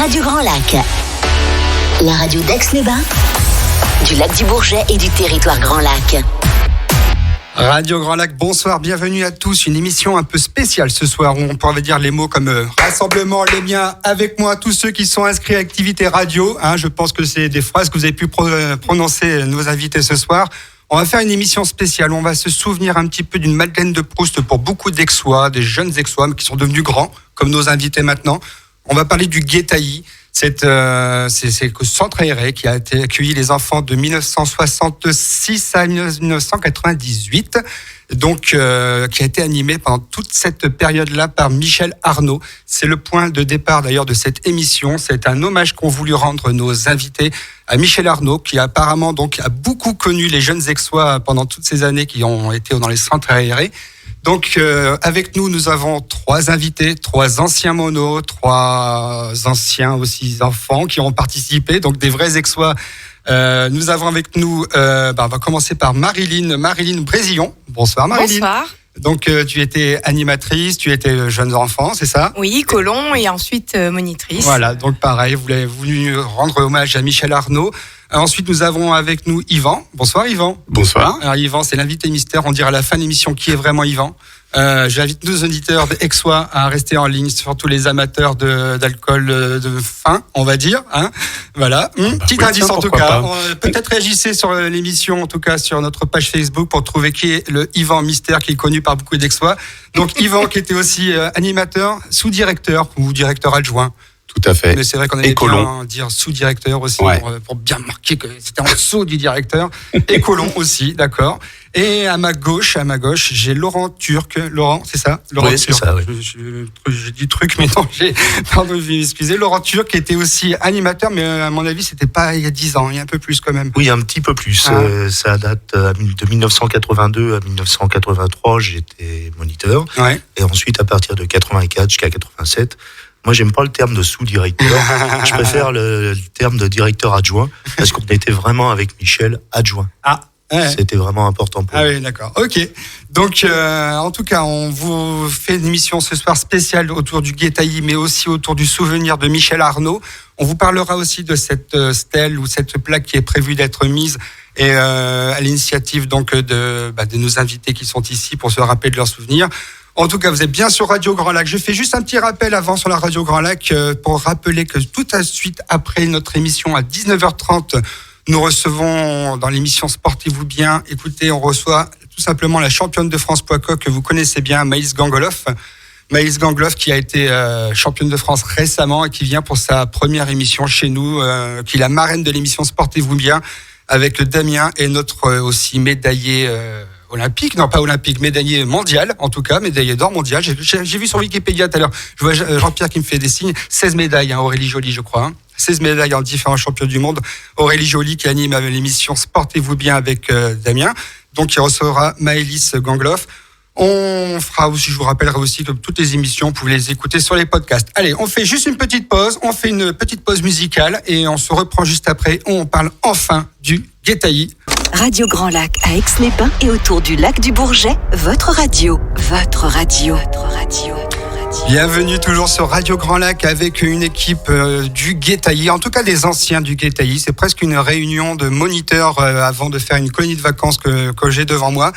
Radio Grand Lac, la radio d'Aix-les-Bains, du lac du Bourget et du territoire Grand Lac. Radio Grand Lac, bonsoir, bienvenue à tous. Une émission un peu spéciale ce soir où on pourrait dire les mots comme rassemblement, les miens, avec moi, tous ceux qui sont inscrits à Activité Radio. Je pense que c'est des phrases que vous avez pu prononcer nos invités ce soir. On va faire une émission spéciale où on va se souvenir un petit peu d'une Madeleine de Proust pour beaucoup d'Aixois, des jeunes Aixois qui sont devenus grands, comme nos invités maintenant. On va parler du Guétailly. C'est le centre aéré qui a été accueilli les enfants de 1966 à 1998, donc qui a été animé pendant toute cette période-là par Michel Arnaud. C'est le point de départ d'ailleurs de cette émission. C'est un hommage qu'ont voulu rendre nos invités à Michel Arnaud, qui apparemment donc a beaucoup connu les jeunes Aixois pendant toutes ces années qui ont été dans les centres aérés. Donc, avec nous avons 3 invités, 3 anciens monos, 3 anciens aussi enfants qui ont participé, donc des vrais Aixois. Nous avons avec nous, on va commencer par Marilyn Brésillon. Bonsoir Marilyn. Bonsoir. Donc, tu étais animatrice, tu étais jeune enfant, c'est ça ? Oui, colon et ensuite monitrice. Voilà, donc pareil, vous avez voulu rendre hommage à Michel Arnaud. Ensuite, nous avons avec nous Yvan. Bonsoir Yvan. Bonsoir. Alors Yvan, c'est l'invité mystère. On dira à la fin de l'émission qui est vraiment Yvan. J'invite nos auditeurs d'Aixois à rester en ligne, surtout les amateurs d'alcool de fin, on va dire. Voilà. Petit indice en tout cas. Peut-être réagissez sur l'émission, en tout cas sur notre page Facebook pour trouver qui est le Yvan mystère qui est connu par beaucoup d'Aixois. Donc Yvan qui était aussi animateur, sous-directeur ou directeur adjoint. Tout à fait. Mais c'est vrai qu'on allait bien dire sous-directeur aussi, ouais. pour bien marquer que c'était en dessous du directeur. Et colon aussi, d'accord. Et à ma gauche, j'ai Laurent Turc. Laurent, c'est ça ? Laurent Oui, Turc. c'est ça, oui. J'ai dit truc, mais non, pardon, je vais m'excuser. Laurent Turc qui était aussi animateur, mais à mon avis, c'était pas il y a 10 ans, il y a un peu plus quand même. Oui, un petit peu plus. Ça date de 1982 à 1983, j'étais moniteur. Ouais. Et ensuite, à partir de 84 jusqu'à 87, moi, j'aime pas le terme de sous-directeur. Je préfère le terme de directeur adjoint parce qu'on était vraiment avec Michel adjoint. Ouais. C'était vraiment important pour nous. Oui, d'accord. Ok. Donc, en tout cas, on vous fait une émission ce soir spéciale autour du Guétailly, mais aussi autour du souvenir de Michel Arnaud. On vous parlera aussi de cette stèle ou cette plaque qui est prévue d'être mise et à l'initiative donc de nos invités qui sont ici pour se rappeler de leurs souvenirs. En tout cas, vous êtes bien sur Radio Grand Lac. Je fais juste un petit rappel avant sur la Radio Grand Lac pour rappeler que tout de suite après notre émission à 19h30, nous recevons dans l'émission Sportez-vous bien. Écoutez, on reçoit tout simplement la championne de France poids coq que vous connaissez bien, Maïs Gangoloff. Maïs Gangoloff qui a été championne de France récemment et qui vient pour sa première émission chez nous, qui est la marraine de l'émission Sportez-vous bien avec Damien et notre aussi médaillé olympique, non pas olympique, médaillé mondial, en tout cas, médaillé d'or mondial. J'ai vu sur Wikipédia tout à l'heure, je vois Jean-Pierre qui me fait des signes, 16 médailles, Aurélie Joly, je crois. 16 médailles en différents champions du monde. Aurélie Joly qui anime l'émission Sportez-vous bien avec Damien. Donc, il recevra Maëlys Gangoloff. On fera aussi, je vous rappellerai aussi que toutes les émissions, vous pouvez les écouter sur les podcasts. Allez, on fait juste une petite pause, musicale et on se reprend juste après. On parle enfin du Guétailly. Radio Grand Lac à Aix-les-Bains et autour du lac du Bourget, votre radio. Bienvenue toujours sur Radio Grand Lac avec une équipe du Guétailly, en tout cas des anciens du Guétailly. C'est presque une réunion de moniteurs avant de faire une colonie de vacances que j'ai devant moi.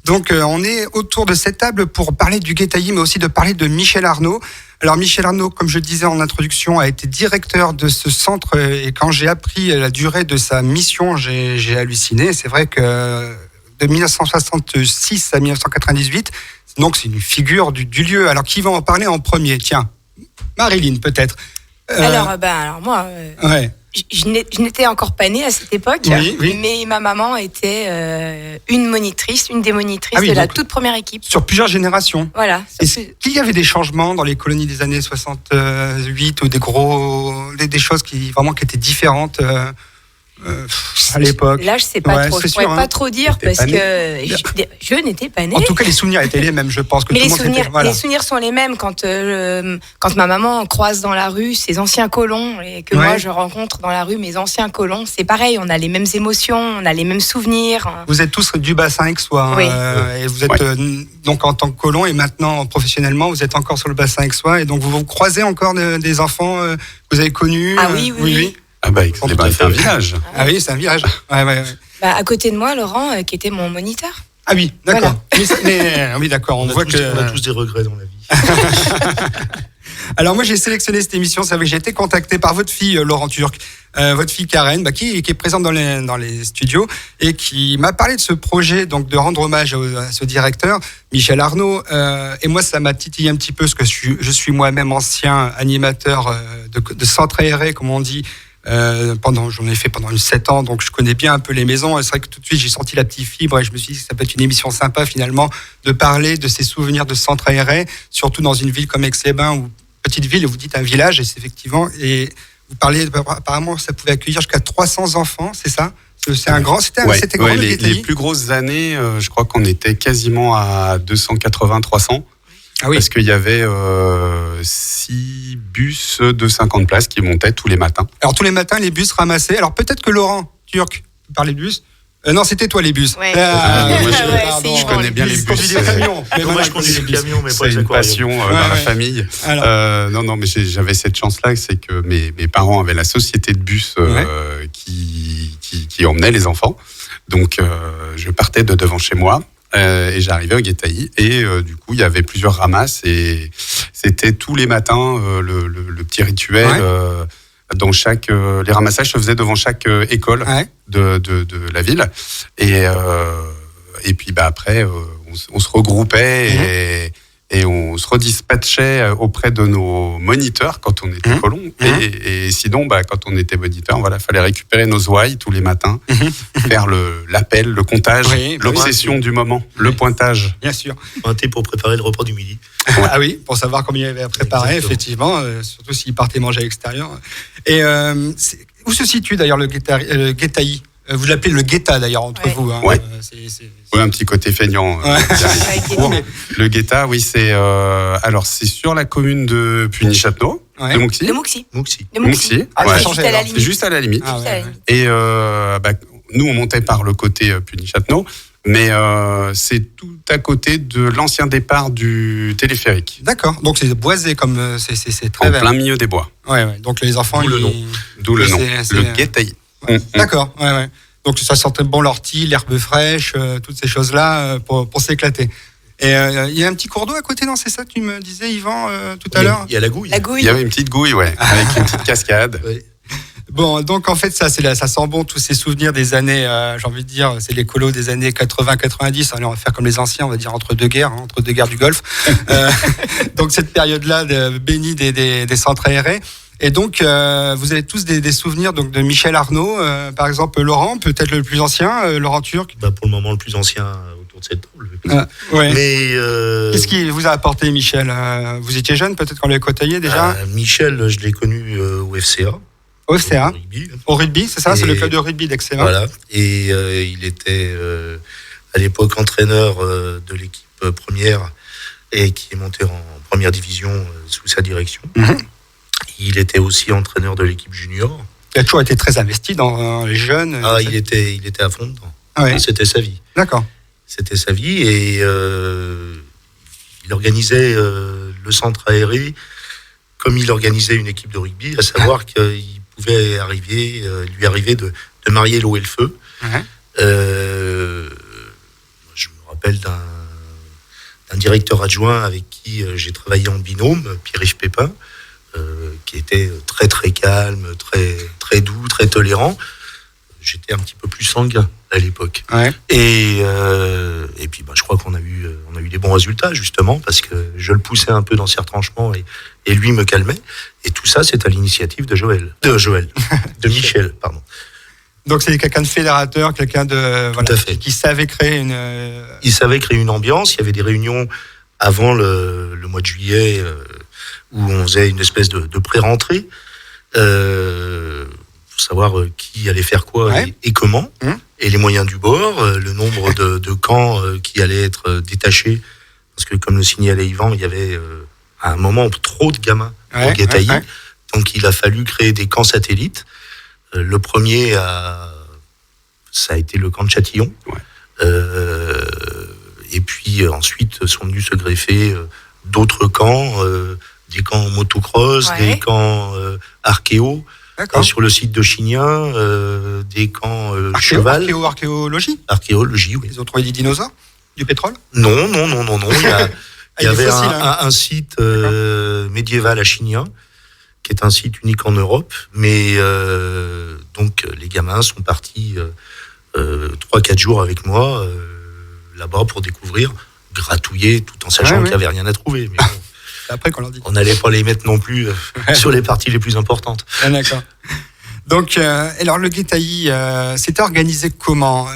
Donc on est autour de cette table pour parler du Guétailly, mais aussi de parler de Michel Arnaud. Alors Michel Arnaud, comme je disais en introduction, a été directeur de ce centre et quand j'ai appris la durée de sa mission, j'ai halluciné. C'est vrai que de 1966 à 1998, donc c'est une figure du lieu. Alors qui va en parler en premier ? Tiens, Marilyn peut-être. Alors moi, ouais. Je n'étais encore pas née à cette époque, oui. Mais ma maman était une des monitrices de la toute première équipe. Sur plusieurs générations. Voilà. Est-ce qu'il y avait des changements dans les colonies des années 68 ou des choses qui étaient différentes à l'époque. Là, je sais pas trop. Je pourrais pas trop dire parce que je n'étais pas née. En tout cas, les souvenirs étaient les mêmes, je pense. Mais les souvenirs sont les mêmes quand ma maman croise dans la rue ses anciens colons et que moi je rencontre dans la rue mes anciens colons. C'est pareil, on a les mêmes émotions, on a les mêmes souvenirs. Vous êtes tous du bassin aixois. Oui. Et vous êtes donc en tant que colon et maintenant professionnellement, vous êtes encore sur le bassin aixois et donc vous croisez encore des enfants que vous avez connus. Ah oui. Ah bah, c'est un village. Ah oui, c'est un village. Ouais. Bah, à côté de moi, Laurent, qui était mon moniteur. Ah oui, d'accord. Voilà. Oui, d'accord. On a tous des regrets dans la vie. Alors moi, j'ai sélectionné cette émission. C'est vrai que j'ai été contacté par votre fille, Laurent Turc, votre fille Karen, qui est présente dans les studios et qui m'a parlé de ce projet, donc de rendre hommage à ce directeur, Michel Arnaud. Et moi, ça m'a titillé un petit peu, parce que je suis moi-même ancien animateur de centre aéré, comme on dit. J'en ai fait pendant 7 ans, donc je connais bien un peu les maisons. Et c'est vrai que tout de suite j'ai senti la petite fibre et je me suis dit que ça peut être une émission sympa finalement de parler de ces souvenirs de centre aéré, surtout dans une ville comme Aix-les-Bains ou petite ville. Vous dites un village et c'est effectivement, et vous parlez apparemment ça pouvait accueillir jusqu'à 300 enfants, c'est ça? C'est un grand, c'était grand. Les plus grosses années, je crois qu'on était quasiment à 280-300. Ah oui. Parce qu'il y avait 6 bus de 50 places qui montaient tous les matins. Alors tous les matins, les bus ramassaient. Alors peut-être que Laurent Turc, vous parlez de bus. Non, c'était toi les bus. Ouais. Moi, je connais bien les bus. Les camions. Moi, je conduis les camions, mais c'est une passion dans la famille. Non, mais j'avais cette chance-là, c'est que mes parents avaient la société de bus qui emmenait les enfants. Donc, je partais de devant chez moi. Et j'arrivais au Guétailly et du coup il y avait plusieurs ramasses et c'était tous les matins le petit rituel dans les ramassages se faisaient devant chaque école de la ville et puis après on se regroupait et on se redispatchait auprès de nos moniteurs quand on était colons. Et sinon, quand on était moniteur, fallait récupérer nos ouailles tous les matins, faire l'appel, le comptage, l'obsession du moment, le pointage. Bien sûr. Pointer pour préparer le repas du midi. Ah oui, pour savoir combien il y avait à préparer, effectivement, surtout s'ils partaient manger à l'extérieur. Et où se situe d'ailleurs le Guétailly? Vous l'appelez le Guetta d'ailleurs entre vous. Hein. Ouais. Oui, un petit côté feignant. Le Guetta, oui, c'est sur la commune de Puny-Châtenot, de Mouxy. De Mouxy. C'est juste à la limite. Et nous, on montait par le côté Puny-Châtenot, mais c'est tout à côté de l'ancien départ du téléphérique. D'accord. Donc c'est boisé comme c'est très vert. En plein milieu des bois. Ouais. Donc les enfants. D'où le nom. Le Guétailly. D'accord, ouais. Donc ça sentait bon l'ortie, l'herbe fraîche, toutes ces choses-là pour s'éclater. Et il y a un petit cours d'eau à côté, non? C'est ça que tu me disais, Yvan, tout à l'heure? Il y a la gouille. Il y avait une petite gouille, avec une petite cascade. Oui. Bon, donc en fait, ça sent bon, tous ces souvenirs des années, j'ai envie de dire, c'est l'écolo des années 80-90. Allez, on va faire comme les anciens, on va dire entre deux guerres du Golfe. Donc cette période-là bénie des centres aérés. Et donc, vous avez tous des souvenirs donc, de Michel Arnaud, par exemple Laurent, peut-être le plus ancien, Laurent Turc. Pour le moment, le plus ancien autour de cette table. Mais qu'est-ce qui vous a apporté, Michel? Vous étiez jeune, peut-être quand vous l'avez côtoyé déjà? Michel, je l'ai connu au FCA. Au FCA, au rugby, c'est ça? C'est le club de rugby d'Aix-les-Bains. Voilà, et il était à l'époque entraîneur de l'équipe première et qui est monté en première division sous sa direction. Il était aussi entraîneur de l'équipe junior. Il a toujours été très investi dans les jeunes. Il était à fond dedans. C'était sa vie. D'accord. C'était sa vie et il organisait le centre aéré comme il organisait une équipe de rugby, à savoir qu'il pouvait lui arriver de marier l'eau et le feu. Je me rappelle d'un directeur adjoint avec qui j'ai travaillé en binôme, Pierre-Yves Pépin, qui était très très calme, très très doux, très tolérant. J'étais un petit peu plus sanguin à l'époque. Et puis je crois qu'on a eu des bons résultats justement parce que je le poussais un peu dans ses retranchements et lui me calmait. Et tout ça, c'est à l'initiative de Michel, pardon. Donc c'est quelqu'un de fédérateur, quelqu'un qui savait créer une. Il savait créer une ambiance. Il y avait des réunions avant le mois de juillet. Où on faisait une espèce de pré-rentrée. faut savoir qui allait faire quoi et comment, et les moyens du bord, le nombre de camps qui allaient être détachés, parce que comme le signalait Yvan, il y avait à un moment trop de gamins au Guétailly, donc il a fallu créer des camps satellites. Le premier, ça a été le camp de Châtillon, et puis ensuite sont venus se greffer d'autres camps, des camps motocross, des camps archéo, sur le site de Chignin, des camps cheval. Archéologie, oui. Ils ont trouvé des dinosaures, du pétrole? Non. Il y avait un site médiéval à Chignin, qui est un site unique en Europe, mais donc les gamins sont partis 3-4 jours avec moi là-bas pour découvrir, gratouiller, tout en sachant qu'il n'y avait rien à trouver. Mais bon, après qu'on leur dit. On n'allait pas les mettre non plus sur les parties les plus importantes. Ah, d'accord. Donc, alors le Guétailly, c'était organisé comment?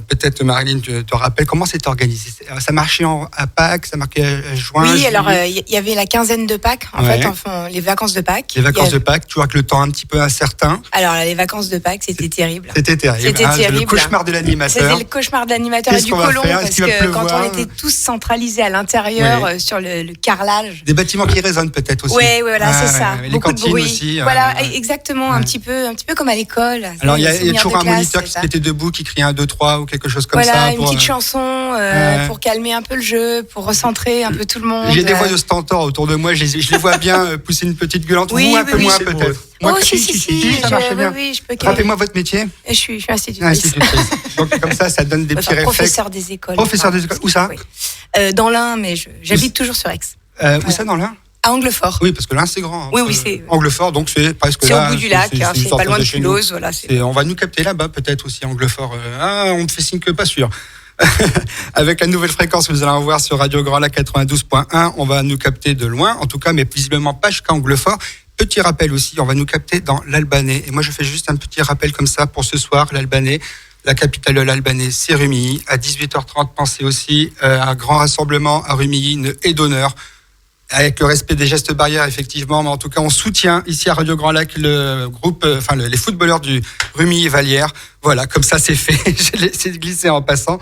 Peut-être Marilyn, tu te rappelles comment c'était organisé? Ça marchait à Pâques, ça marquait à juin? Oui, juillet. alors il y avait la quinzaine de Pâques, en fait, enfin, les vacances de Pâques. Les vacances de Pâques, tu vois que le temps un petit peu incertain. Alors les vacances de Pâques, c'était terrible. C'était terrible. Le cauchemar de l'animateur. C'était le cauchemar de l'animateur et du colon, parce que quand on était tous centralisés à l'intérieur sur le carrelage. Des bâtiments qui résonnent peut-être aussi. Oui, voilà, c'est ça. Les beaucoup de cantines bruit. aussi. Voilà, exactement, un petit peu comme à l'école. Alors il y a toujours un moniteur qui se mettait debout, qui criait 1, 2, 3 ou quelque chose comme ça. Voilà, une petite chanson pour calmer un peu le jeu, pour recentrer un peu tout le monde. J'ai des voix de stentor autour de moi, je les vois bien pousser une petite gueulante. Oui, un peu moins peut-être. Oh, si, ça marche bien. Oui, je peux. Rappelez-moi votre métier. Je suis institutrice. Donc comme ça donne des petits réflexes. Professeur des écoles. Professeur des écoles. Où ça? Dans l'Ain, mais j'habite toujours sur Aix. Où ça, dans l'Ain? À Anglefort. Oui, parce que l'Ain, c'est grand. Oui, c'est. Anglefort, donc c'est presque là. C'est au bout du lac, c'est pas loin de Toulouse. Voilà, on va nous capter là-bas, peut-être aussi, Anglefort. On me fait signe que pas sûr. Avec la nouvelle fréquence que vous allez en voir sur Radio Grand Lac 92.1, on va nous capter de loin, en tout cas, mais visiblement pas jusqu'à Anglefort. Petit rappel aussi, on va nous capter dans l'Albanais. Et moi, je fais juste un petit rappel comme ça pour ce soir, l'Albanais. La capitale de l'Albanais, c'est Rumilly. À 18h30, pensez aussi à un grand rassemblement à Rumilly, une haie d'honneur. Avec le respect des gestes barrières, effectivement, mais en tout cas, on soutient ici à Radio Grand Lac le groupe, les footballeurs du Rumilly-Vallière. Voilà, comme ça, c'est fait. C'est glissé en passant.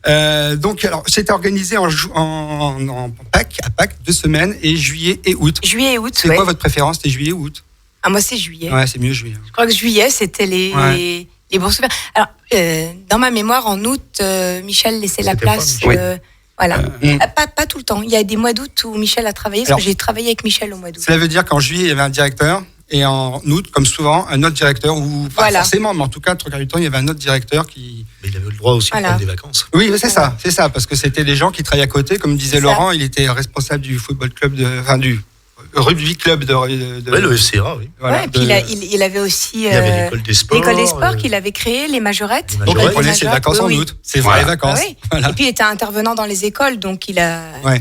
Donc, alors, c'était organisé en Pâques, à Pâques, 2 semaines, et juillet et août. Juillet et août, c'est quoi votre préférence, c'était juillet ou août? Moi, c'est juillet. Ouais, c'est mieux juillet. Je crois que juillet, c'était les bons souvenirs. Alors, dans ma mémoire, en août, Michel laissait la place. Voilà. Pas tout le temps. Il y a des mois d'août où Michel a travaillé, parce que j'ai travaillé avec Michel au mois d'août. Cela veut dire qu'en juillet, il y avait un directeur, et en août, comme souvent, un autre directeur, ou pas forcément, mais en tout cas, 3/4 du temps, il y avait un autre directeur qui... Mais il avait le droit aussi de prendre des vacances. Oui, c'est ça, parce que c'était des gens qui travaillaient à côté, comme disait Laurent, il était responsable du football club, du rugby club de le FCA, oui. Voilà, et puis il avait aussi il y avait l'école des sports qu'il avait créé, les majorettes. Donc il prenait ses vacances en août, c'est vrai, les vacances. Voilà. Et puis il était intervenant dans les écoles, donc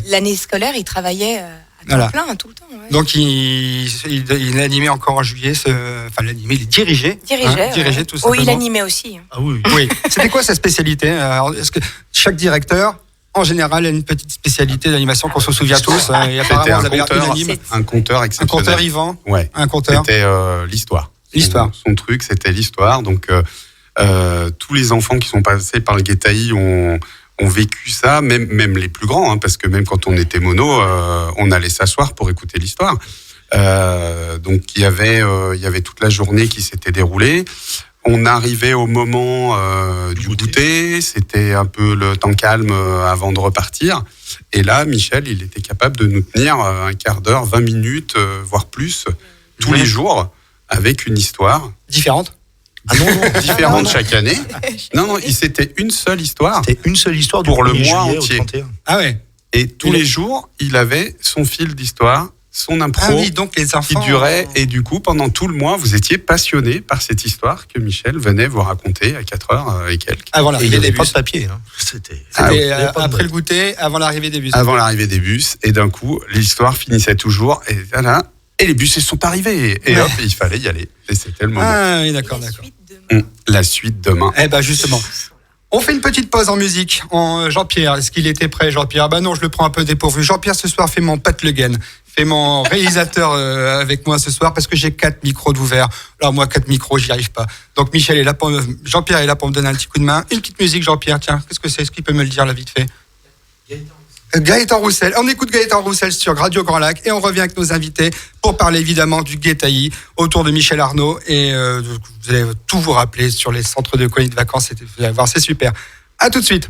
l'année scolaire, il travaillait à temps plein, tout le temps. Ouais. Donc il animait encore en juillet, il dirigeait tout simplement. Oui, il animait aussi. Ah oui. C'était quoi sa spécialité? Alors, est-ce que chaque directeur, en général, a une petite spécialité d'animation qu'on se souvient tous. Et apparemment, vous avez un conteur exceptionnel. Un conteur, Yvan. Ouais. Un conteur. C'était l'histoire. Son truc, c'était l'histoire. Donc, tous les enfants qui sont passés par le Guétailly ont vécu ça, même les plus grands, parce que même quand on était mono, on allait s'asseoir pour écouter l'histoire. Donc, il y avait toute la journée qui s'était déroulée. On arrivait au moment du goûter, c'était un peu le temps calme avant de repartir. Et là, Michel, il était capable de nous tenir un quart d'heure, 20 minutes, voire plus, tous les jours, avec une histoire. Différente? Ah non, différente chaque année. Non, c'était une seule histoire. C'était une seule histoire pour le mois entier. 31. Ah ouais. Et tous les jours, il avait son fil d'histoire, son impro, donc les enfants, qui durait. Et du coup, pendant tout le mois, vous étiez passionné par cette histoire que Michel venait vous raconter à 4h et quelques. Avant l'arrivée des bus. Il n'y avait pas de papier. C'était après le goûter, avant l'arrivée des bus. Avant l'arrivée des bus. Et d'un coup, l'histoire finissait toujours. Et voilà. Et les bus, ils sont arrivés. Et hop, il fallait y aller. Et c'était le moment. Ah oui, d'accord. La suite demain. Eh ben justement. On fait une petite pause en musique. Jean-Pierre, est-ce qu'il était prêt, Jean-Pierre? Bah non, je le prends un peu dépourvu. Jean-Pierre, ce soir, fait mon Pat Le Guen. Fait mon réalisateur avec moi ce soir parce que j'ai 4 micros d'ouvert. Alors moi, 4 micros, j'y arrive pas. Donc Jean-Pierre est là pour me donner un petit coup de main. Une petite musique, Jean-Pierre, tiens, qu'est-ce que c'est? Est-ce qu'il peut me le dire là vite fait? Gaëtan Roussel. On écoute Gaëtan Roussel sur Radio Grand Lac et on revient avec nos invités pour parler évidemment du Guétailly autour de Michel Arnaud et vous allez tout vous rappeler sur les centres de colonies de vacances. Vous allez voir, c'est super. À tout de suite.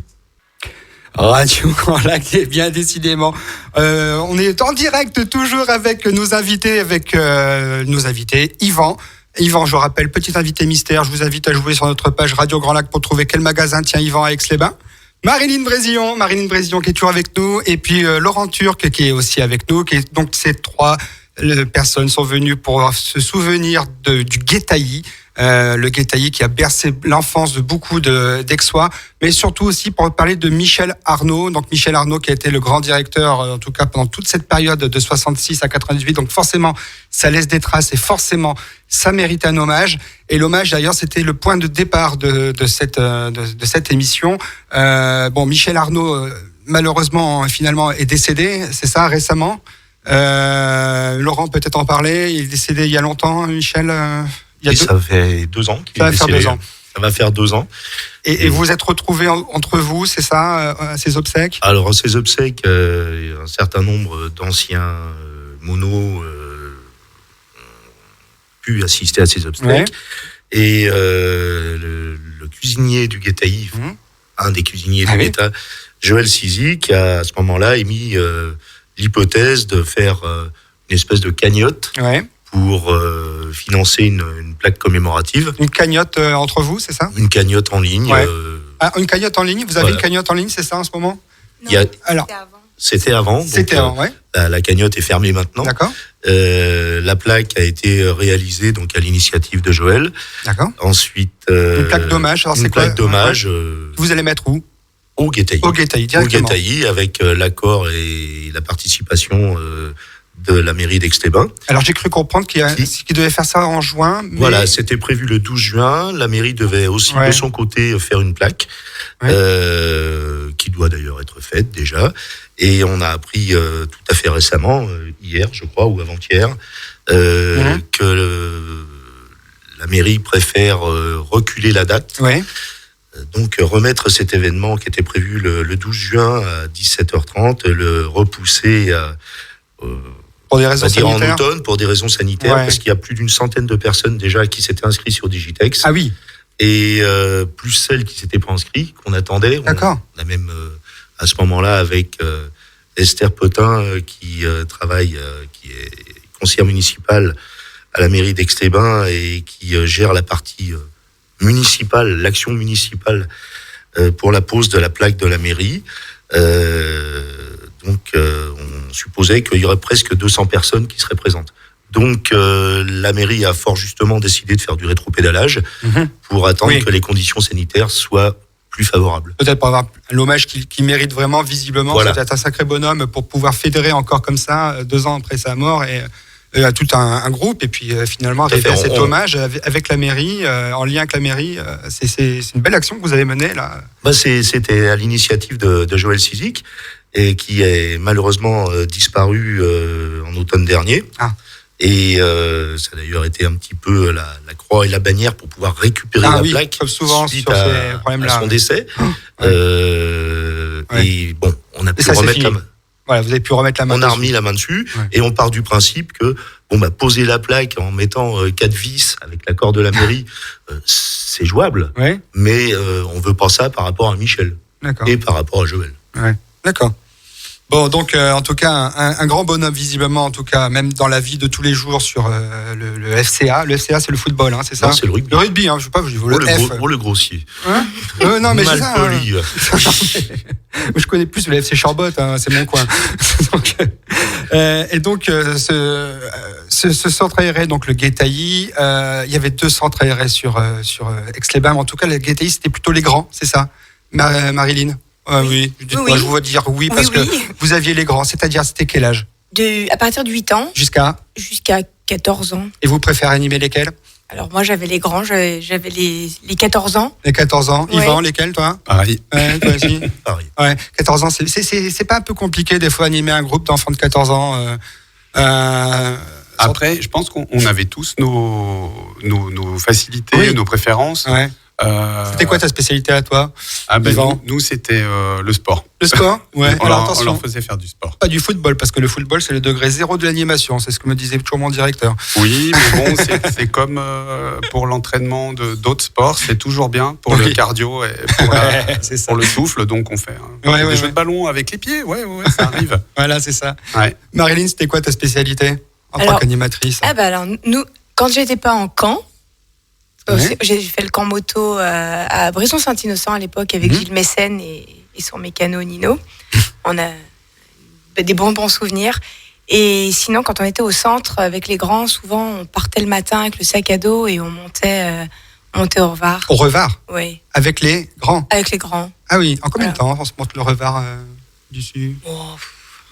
Radio Grand Lac, et bien décidément, on est en direct toujours avec nos invités, Yvan. Yvan, je rappelle, petit invité mystère. Je vous invite à jouer sur notre page Radio Grand Lac pour trouver quel magasin tient Yvan à Aix-les-Bains. Marilyn Brésillon qui est toujours avec nous, et puis Laurent Turc qui est aussi avec nous. Donc ces 3 personnes sont venues pour se souvenir du Guétailly. Le Guétailly qui a bercé l'enfance de beaucoup d'Aixois, mais surtout aussi pour parler de Michel Arnaud. Donc Michel Arnaud qui a été le grand directeur, en tout cas pendant toute cette période de 66 à 98. Donc forcément, ça laisse des traces et forcément, ça mérite un hommage. Et l'hommage d'ailleurs, c'était le point de départ de cette émission. Michel Arnaud, malheureusement, finalement, est décédé, c'est ça, récemment. Laurent peut-être en parler. Il est décédé il y a longtemps, Michel. Ça fait 2 ans qu'il est décédé. Ça va faire 2 ans. Et vous êtes retrouvés entre vous, c'est ça, à ces obsèques? Alors, à ces obsèques, un certain nombre d'anciens monos ont pu assister à ces obsèques. Ouais. Et le cuisinier du Guétailly, un des cuisiniers du Guétailly, Joël Sizic, a à ce moment-là émis l'hypothèse de faire une espèce de cagnotte. Ouais. Pour financer une plaque commémorative. Une cagnotte entre vous, c'est ça? Une cagnotte en ligne. Ouais. Une cagnotte en ligne? Vous avez une cagnotte en ligne, c'est ça en ce moment? Non, c'était avant. C'était avant, ouais. La cagnotte est fermée maintenant. D'accord. La plaque a été réalisée donc à l'initiative de Joël. D'accord. Ensuite... une plaque d'hommage. Alors, une plaque d'hommage. Vous allez mettre où? Au Guétailly. Au Guétailly, directement. Au Guétailly, avec l'accord et la participation de la mairie d'Aix-les-Bains. Alors j'ai cru comprendre qu'il devait faire ça en juin. Mais... Voilà, c'était prévu le 12 juin. La mairie devait aussi de son côté faire une plaque, qui doit d'ailleurs être faite déjà. Et on a appris tout à fait récemment, hier je crois, ou avant-hier, que la mairie préfère reculer la date. Ouais. Donc remettre cet événement qui était prévu le 12 juin à 17h30, le repousser pour des raisons sanitaires. En automne, pour des raisons sanitaires, parce qu'il y a plus d'une centaine de personnes déjà qui s'étaient inscrites sur Digitex. Ah oui. Et plus celles qui s'étaient pas inscrites, qu'on attendait. D'accord. On a même à ce moment-là avec Esther Potin qui travaille, qui est conseillère municipale à la mairie d'Aix-les-Bains et qui gère la partie municipale, l'action municipale pour la pose de la plaque de la mairie. Donc, on supposait qu'il y aurait presque 200 personnes qui seraient présentes. Donc, la mairie a fort justement décidé de faire du rétropédalage pour attendre que les conditions sanitaires soient plus favorables. Peut-être pour avoir l'hommage qu'il mérite vraiment, visiblement. Voilà. C'est un sacré bonhomme pour pouvoir fédérer encore comme ça, 2 ans après sa mort, et tout un groupe, et puis finalement arriver à cet hommage avec la mairie, en lien avec la mairie. C'est une belle action que vous avez menée, là. C'était à l'initiative de Joël Sizic, et qui est malheureusement disparu en automne dernier. Ah. Et ça a d'ailleurs été un petit peu la croix et la bannière pour pouvoir récupérer la plaque comme souvent suite sur ces problèmes-là. À son décès. Et bon, on a pu remettre la main. Voilà, vous avez pu remettre la main. On a remis la main dessus, et on part du principe que poser la plaque en mettant 4 vis avec l'accord de la mairie, c'est jouable. Ouais. Mais on veut pas ça par rapport à Michel. D'accord. Et par rapport à Joël. Ouais. D'accord. Bon, donc en tout cas, un grand bonhomme visiblement, en tout cas, même dans la vie de tous les jours sur le FCA. Le FCA, c'est le football, hein, c'est ça? Non, c'est le rugby. Le rugby, hein, je sais pas, je dis le grossier. Hein non, mais mal c'est ça. poli. Je connais plus le FC Charbot, hein, c'est mon coin. Et donc, ce centre aéré, donc le Guétailly, il y avait 2 centres aérés sur Aix-les-Bains. En tout cas, le Guétailly, c'était plutôt les grands, c'est ça, Marilyn? Oui. Je vous vois dire parce que vous aviez les grands, c'est-à-dire c'était quel âge? À partir de 8 ans. Jusqu'à 14 ans. Et vous préférez animer lesquels? Alors moi j'avais les grands, j'avais les 14 ans. Les 14 ans. Ouais. Yvan, lesquels toi? Pareil. Ouais, toi aussi. Pareil. Ouais, 14 ans, c'est pas un peu compliqué des fois animer un groupe d'enfants de 14 ans Après, je pense qu'on avait tous nos facilités, nos préférences. Ouais. C'était quoi ta spécialité à toi? Nous, c'était le sport. Le sport? Ouais. On Alors attention. leur faisait faire du sport. Pas du football, parce que le football, c'est le degré 0 de l'animation. C'est ce que me disait toujours mon directeur. Oui, mais bon, c'est comme pour l'entraînement d'autres sports, c'est toujours bien pour le cardio et pour le souffle. Donc, on fait des jeux de ballon avec les pieds. Ouais, ça arrive. Voilà, c'est ça. Ouais. Marilyn, c'était quoi ta spécialité en tant qu'animatrice? Alors, nous, quand j'étais pas en camp, j'ai fait le camp moto à Brisson-Saint-Innocent à l'époque avec Gilles Mécène et son mécano Nino. On a des bons souvenirs. Et sinon, quand on était au centre avec les grands, souvent on partait le matin avec le sac à dos et on montait au Revard. Au Revard? Oui. Avec les grands? Avec les grands. Ah oui, en combien de temps on se monte le Revard d'ici?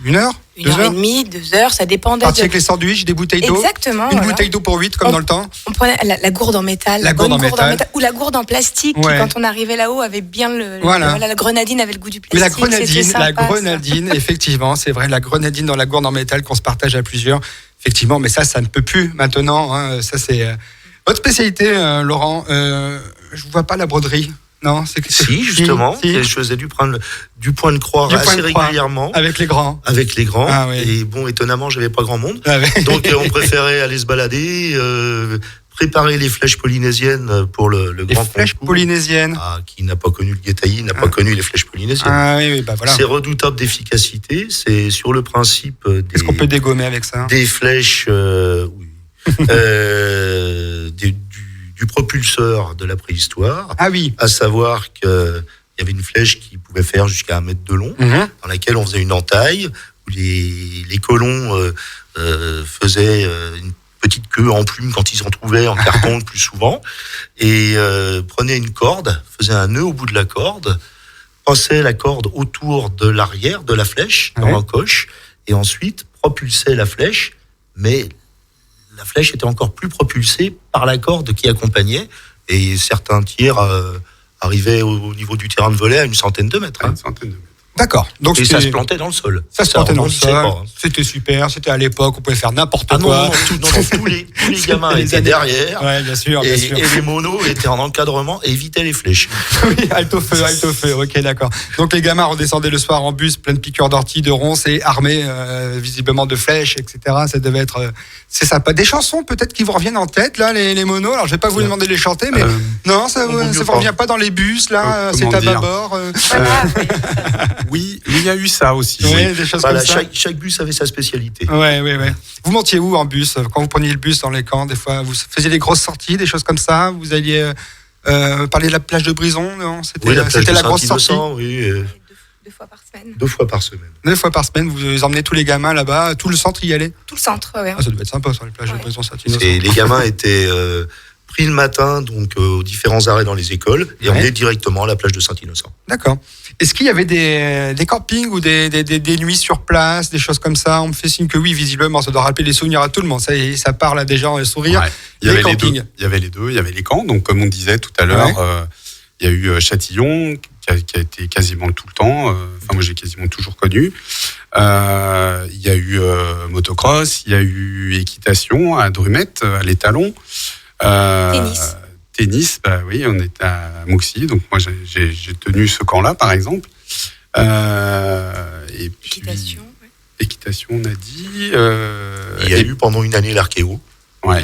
1 heure? 1 heure et demie, 2 heures, ça dépendait. Parti avec les sandwichs, des bouteilles d'eau. Exactement. Une bouteille d'eau pour 8, comme dans le temps. On prenait la gourde en métal. La gourde en métal. Ou la gourde en plastique, qui, quand on arrivait là-haut, avait bien la grenadine avait le goût du plastique. Mais la grenadine, effectivement, c'est vrai, la grenadine dans la gourde en métal qu'on se partage à plusieurs. Effectivement, mais ça ne peut plus maintenant. Hein, ça, c'est votre spécialité, Laurent. Je ne vois pas la broderie. Non, si, justement. Si. Je faisais du point de croix régulièrement. Avec les grands. Avec les grands. Ah, oui. Et bon, étonnamment, j'avais pas grand monde. Ah, oui. Donc, on préférait aller se balader, préparer les flèches polynésiennes pour le grand concours. Les flèches polynésiennes. Qui n'a pas connu le guétailly, n'a pas connu les flèches polynésiennes. Ah oui, bah voilà. C'est redoutable d'efficacité. C'est sur le principe Qu'est-ce qu'on peut dégommer avec ça? Des flèches, du propulseur de la préhistoire. Ah oui. À savoir qu'il y avait une flèche qui pouvait faire jusqu'à 1 mètre de long, dans laquelle on faisait une entaille, où les colons faisaient une petite queue en plume quand ils en trouvaient en carton le plus souvent, et prenaient une corde, faisaient un nœud au bout de la corde, passaient la corde autour de l'arrière de la flèche, dans l'encoche, et ensuite propulsaient la flèche, mais la flèche était encore plus propulsée par la corde qui accompagnait, et certains tirs arrivaient au niveau du terrain de volley à 100 mètres. Une centaine de mètres. D'accord. Donc et ça se plantait dans le sol. Ça se plantait dans le sol. C'était super. C'était à l'époque, on pouvait faire n'importe quoi. Non, tous les gamins étaient derrière. Ouais, bien sûr. Et les monos étaient en encadrement et évitaient les flèches. Oui, halte au feu. Ok, d'accord. Donc les gamins redescendaient le soir en bus, plein de piqûres d'ortie, de ronces et armés visiblement de flèches, etc. Ça devait être. C'est sympa. Des chansons peut-être qui vous reviennent en tête, là, les monos. Alors je vais pas vous demander de les chanter, mais non, ça vous revient pas dans les bus, là. C'est à bâbord. Oui, il y a eu ça aussi. Oui, des choses comme ça. Chaque bus avait sa spécialité. Ouais. Vous montiez où en bus? Quand vous preniez le bus dans les camps, des fois, vous faisiez des grosses sorties, des choses comme ça? Vous alliez parler de la plage de Brison, non? C'était la grosse sortie. Oui. 2 fois par semaine. 2 fois par semaine. 2 fois par semaine, vous emmenez tous les gamins là-bas, tout le centre y allait? Tout le centre, oui. Ça devait être sympa sur les plages de Brison-Saint-Innocent. Et les gamins étaient pris le matin donc aux différents arrêts dans les écoles et emmenés directement à la plage de Saint-Innocent. D'accord. Est-ce qu'il y avait des campings ou des nuits sur place, des choses comme ça? On me fait signe que oui, visiblement, ça doit rappeler les souvenirs à tout le monde. Ça parle à des gens et sourire. Ouais. Il y avait les deux. Il y avait les deux. Il y avait les camps. Donc, comme on disait tout à l'heure, il y a eu Châtillon qui a été quasiment tout le temps. Enfin, moi, j'ai quasiment toujours connu. Il y a eu motocross. Il y a eu équitation à Drumette, à l'Étalon. Tennis, bah oui, on était à Mouxy, donc moi j'ai tenu ce camp-là, par exemple. Et puis, équitation, on a dit. Il y a eu pendant une année l'archéo. Ouais.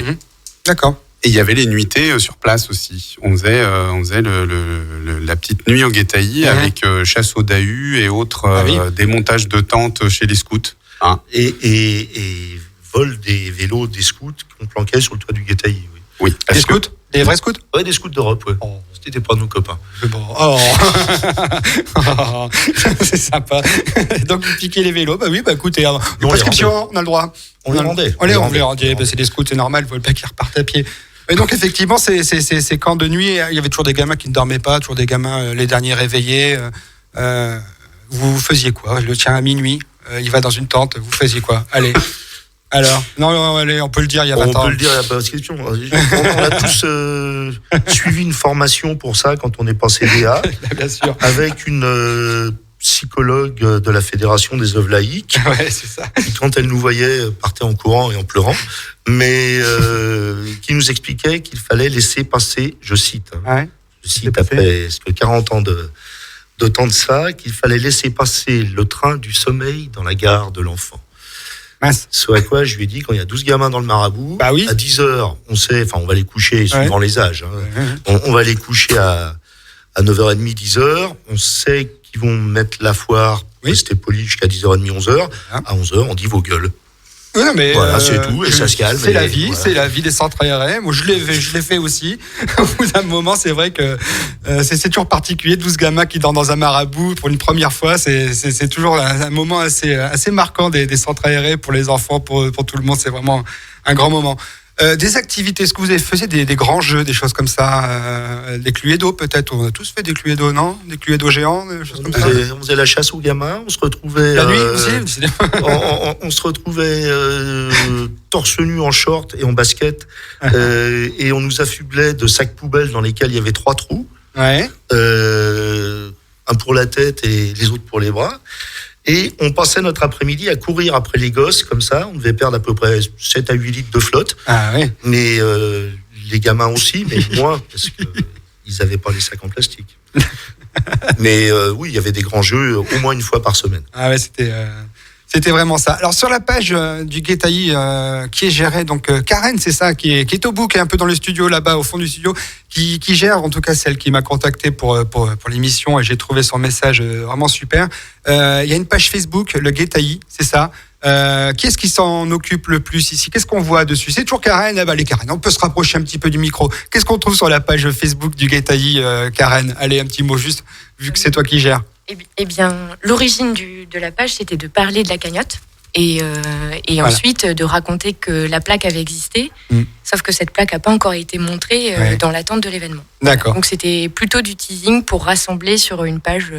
D'accord. Et il y avait les nuitées sur place aussi. On faisait la petite nuit au Guétailly avec chasse au dahu et autres démontage de tentes chez les scouts. Hein. Et vol des vélos des scouts qu'on planquait sur le toit du Guétailly. Oui. Des scouts? Des vrais scouts? Ouais, des scouts d'Europe, ouais. Oh. C'était pas nos copains. Bon. C'est sympa. Donc, vous piquez les vélos. Bah oui, écoutez, prescription, on a le droit. On les rendait. On les rendait. C'est des scouts, c'est normal, il ne faut pas qu'ils repartent à pied. Et donc, effectivement, ces camps de nuit, il y avait toujours des gamins qui ne dormaient pas, toujours des gamins les derniers réveillés. Vous faisiez quoi? Le tien à minuit, il va dans une tente, vous faisiez quoi? Allez. Alors, non, allez, on peut le dire, il y a 20 ans. On peut le dire, il n'y a pas de question. On a tous suivi une formation pour ça quand on est passé DA. Bien sûr. Avec une psychologue de la Fédération des œuvres laïques. Ouais, c'est ça. Qui, quand elle nous voyait, partait en courant et en pleurant. Mais qui nous expliquait qu'il fallait laisser passer, je cite, après 40 ans de temps de ça, qu'il fallait laisser passer le train du sommeil dans la gare de l'enfant. Mince. Ce à quoi je lui ai dit, quand il y a 12 gamins dans le marabout, à 10h, on va les coucher suivant les âges. On va les coucher à 9h30, 10h. On sait qu'ils vont mettre la foire, rester poli jusqu'à 10h30, 11h. À 11h, on dit vos gueules. Non, mais voilà, c'est tout, et ça se calme. C'est la vie, c'est la vie des centres aérés. Moi, je l'ai fait aussi. Au bout d'un moment, c'est vrai que c'est toujours particulier. 12 gamins qui dorment dans un marabout pour une première fois, c'est toujours un moment assez marquant des centres aérés pour les enfants, pour tout le monde. C'est vraiment un grand moment. Des activités, est-ce que vous avez fait des grands jeux, des choses comme ça, des Cluedo peut-être? On a tous fait des Cluedo, non? Des Cluedo géants, des choses comme ça. On faisait la chasse aux gamins, on se retrouvait... La nuit aussi. On se retrouvait torse nu en short et en basket, et on nous affublait de sacs poubelles dans lesquels il y avait 3 trous. Ouais. Un pour la tête et les autres pour les bras. Et on passait notre après-midi à courir après les gosses, comme ça. On devait perdre à peu près 7 à 8 litres de flotte. Ah oui. Mais les gamins aussi, mais moins, parce qu'ils n'avaient pas les sacs en plastique. Mais oui, il y avait des grands jeux au moins une fois par semaine. Ah ouais, c'était vraiment ça. Alors sur la page du Guétaï qui est gérée, donc Karen, c'est ça, qui est au bout, qui est un peu dans le studio là-bas, au fond du studio, qui gère, en tout cas celle qui m'a contacté pour l'émission, et j'ai trouvé son message vraiment super. Il y a une page Facebook, le Guétaï, c'est ça. Qui est-ce qui s'en occupe le plus ici? Qu'est-ce qu'on voit dessus? C'est toujours Karen. Allez Karen, on peut se rapprocher un petit peu du micro. Qu'est-ce qu'on trouve sur la page Facebook du Guétaï, Karen? Allez, un petit mot juste, vu que c'est toi qui gères. Eh bien, l'origine de la page, c'était de parler de la cagnotte et voilà. Ensuite de raconter que la plaque avait existé, sauf que cette plaque n'a pas encore été montrée dans l'attente de l'événement. D'accord. Donc c'était plutôt du teasing pour rassembler sur une page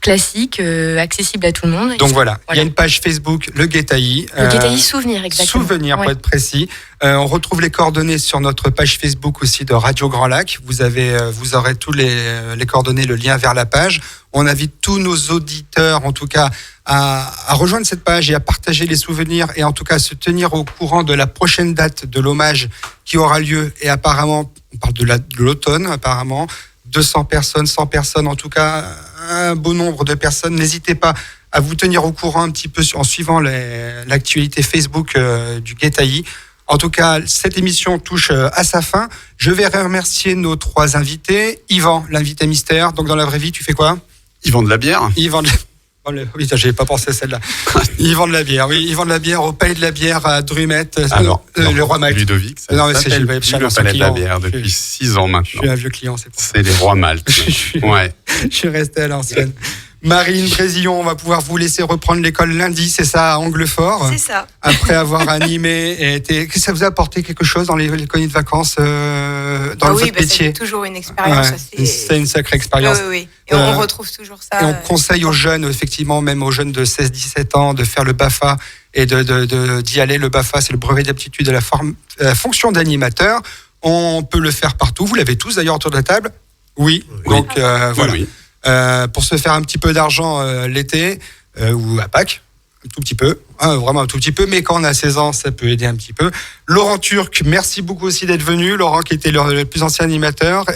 classique, accessible à tout le monde. Donc voilà, il y a une page Facebook, le Guétaï. Le Guétaï Souvenir, exactement. Souvenir, pour être précis. On retrouve les coordonnées sur notre page Facebook aussi de Radio Grand Lac. Vous aurez tous les coordonnées, le lien vers la page. On invite tous nos auditeurs, en tout cas, à rejoindre cette page et à partager les souvenirs et en tout cas à se tenir au courant de la prochaine date de l'hommage qui aura lieu. Et apparemment, on parle de l'automne, apparemment. 200 personnes, 100 personnes, en tout cas un beau nombre de personnes. N'hésitez pas à vous tenir au courant un petit peu en suivant l'actualité Facebook du Guétaï. En tout cas, cette émission touche à sa fin. Je vais remercier nos 3 invités. Yvan, l'invité mystère. Donc dans la vraie vie, tu fais quoi? Yvan de la bière. Yvan de la... Oui, j'avais pas pensé à celle-là. Ils vendent de la bière, oui. Ils vendent de la bière au Palais de la Bière à Drumette. Non, le Roi Malte. Ludovic, ça s'appelle le Palais de la Bière depuis 6 ans maintenant. Je suis un vieux client, c'est pour ça. C'est les Rois Malte. Je suis resté à l'ancienne. Marine Brésillon, on va pouvoir vous laisser reprendre l'école lundi, c'est ça, à Anglefort. C'est ça. Après avoir animé et été... Est-ce que ça vous a apporté quelque chose dans les colonies de vacances dans votre métier? C'est toujours une expérience. C'est une sacrée expérience. Oui. Et on retrouve toujours ça. Et on conseille aux jeunes, effectivement, même aux jeunes de 16-17 ans, de faire le BAFA et d'y aller. Le BAFA, c'est le brevet d'aptitude de la fonction d'animateur. On peut le faire partout. Vous l'avez tous d'ailleurs autour de la table? Oui. Donc voilà. Oui. Pour se faire un petit peu d'argent l'été ou à Pâques, un tout petit peu, vraiment un tout petit peu, mais quand on a 16 ans, ça peut aider un petit peu. Laurent Turc, merci beaucoup aussi d'être venu. Laurent qui était le plus ancien animateur,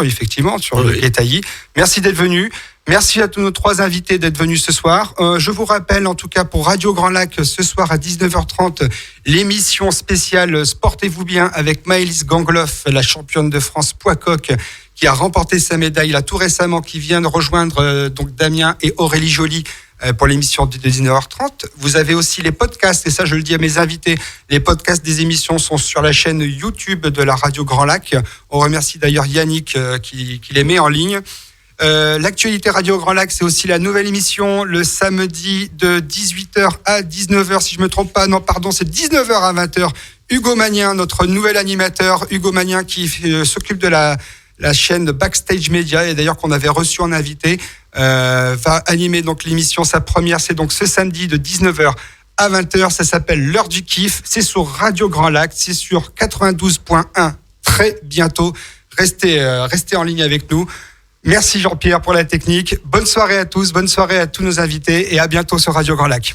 effectivement, sur le Guétaï. Merci d'être venu. Merci à tous nos 3 invités d'être venus ce soir. Je vous rappelle, en tout cas, pour Radio Grand Lac, ce soir à 19h30, l'émission spéciale Sportez-vous bien avec Maëlys Gangloff, la championne de France poids coq, qui a remporté sa médaille là tout récemment, qui vient de rejoindre donc Damien et Aurélie Joly pour l'émission de 19h30. Vous avez aussi les podcasts, et ça je le dis à mes invités, les podcasts des émissions sont sur la chaîne YouTube de la Radio Grand Lac. On remercie d'ailleurs Yannick qui les met en ligne. L'actualité Radio Grand Lac, c'est aussi la nouvelle émission le samedi de 18h à 19h, si je me trompe pas, non pardon, c'est 19h à 20h. Hugo Magnien, notre nouvel animateur, Hugo Magnien qui s'occupe de la chaîne Backstage Media, et d'ailleurs qu'on avait reçu en invité, va animer donc l'émission. Sa première, c'est donc ce samedi de 19h à 20h. Ça s'appelle L'heure du kiff. C'est sur Radio Grand Lac. C'est sur 92.1 très bientôt. Restez en ligne avec nous. Merci Jean-Pierre pour la technique. Bonne soirée à tous. Bonne soirée à tous nos invités et à bientôt sur Radio Grand Lac.